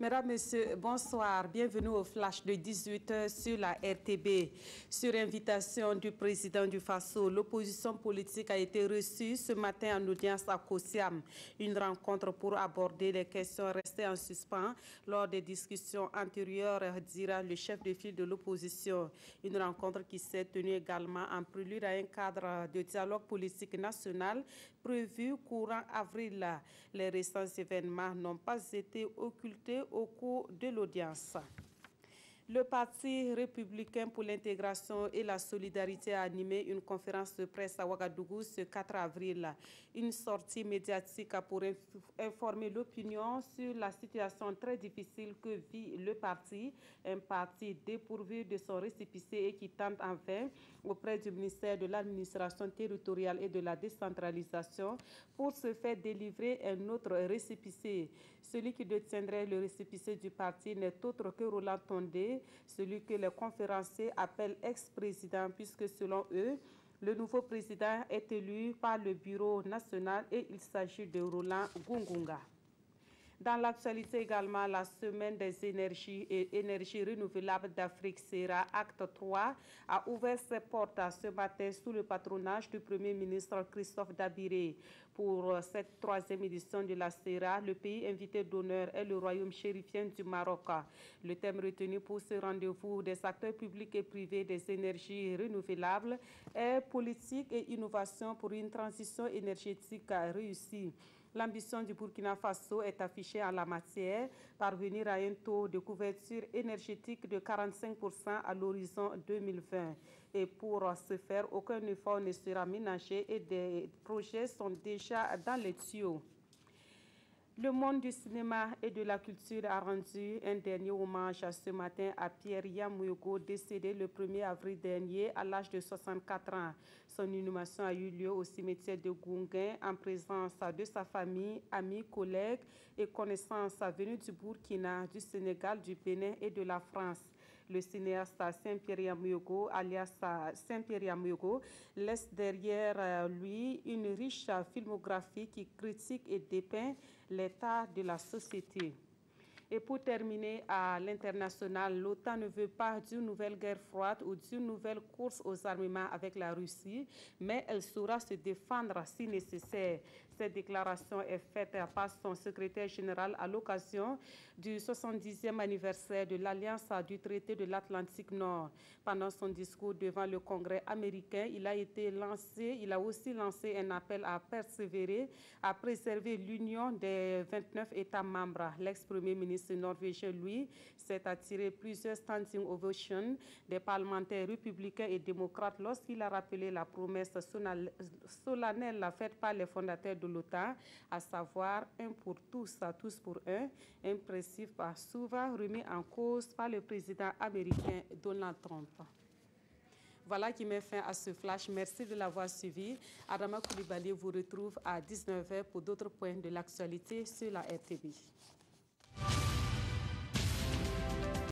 Mesdames, Messieurs, bonsoir. Bienvenue au flash de 18h sur la RTB. Sur invitation du président du Faso, l'opposition politique a été reçue ce matin en audience à Kosiam. Une rencontre pour aborder les questions restées en suspens lors des discussions antérieures, dira le chef de file de l'opposition. Une rencontre qui s'est tenue également en prélude à un cadre de dialogue politique national prévu courant avril. Les récents événements n'ont pas été occultés au cours de l'audience. Le Parti républicain pour l'intégration et la solidarité a animé une conférence de presse à Ouagadougou ce 4 avril. Une sortie médiatique pour informer l'opinion sur la situation très difficile que vit le parti, un parti dépourvu de son récépissé et qui tente en vain auprès du ministère de l'administration territoriale et de la décentralisation pour se faire délivrer un autre récépissé. Celui qui détiendrait le récépissé du parti n'est autre que Roland Tondé, celui que les conférenciers appellent ex-président, puisque selon eux, le nouveau président est élu par le bureau national et il s'agit de Roland Gungunga. Dans l'actualité également, la semaine des énergies et énergies renouvelables d'Afrique SERA Acte 3 a ouvert ses portes ce matin sous le patronage du Premier ministre Christophe Dabiré. Pour cette troisième édition de la SERA, le pays invité d'honneur est le Royaume chérifien du Maroc. Le thème retenu pour ce rendez-vous des acteurs publics et privés des énergies renouvelables est politique et innovation pour une transition énergétique réussie. L'ambition du Burkina Faso est affichée en la matière, parvenir à un taux de couverture énergétique de 45% à l'horizon 2020. Et pour ce faire, aucun effort ne sera ménagé et des projets sont déjà dans les tuyaux. Le monde du cinéma et de la culture a rendu un dernier hommage ce matin à Pierre Yamoyogo, décédé le 1er avril dernier à l'âge de 64 ans. Son inhumation a eu lieu au cimetière de Gounguin en présence de sa famille, amis, collègues et connaissances venus du Burkina, du Sénégal, du Bénin et de la France. Le cinéaste Saint-Pierre Yamoyogo, alias Saint-Pierre Yamoyogo, laisse derrière lui une riche filmographie qui critique et dépeint l'état de la société. Et pour terminer, à l'international, l'OTAN ne veut pas d'une nouvelle guerre froide ou d'une nouvelle course aux armements avec la Russie, mais elle saura se défendre si nécessaire. Cette déclaration est faite par son secrétaire général à l'occasion du 70e anniversaire de l'Alliance du traité de l'Atlantique Nord. Pendant son discours devant le Congrès américain, il a aussi lancé un appel à persévérer, à préserver l'union des 29 États membres. L'ex-premier ministre norvégien, lui, s'est attiré plusieurs standing ovations des parlementaires républicains et démocrates lorsqu'il a rappelé la promesse solennelle faite par les fondateurs de l'OTAN, à savoir un pour tous, tous pour un principe souvent remis en cause par le président américain Donald Trump. Voilà qui met fin à ce flash. Merci de l'avoir suivi. Adama Koulibaly vous retrouve à 19h pour d'autres points de l'actualité sur la RTB.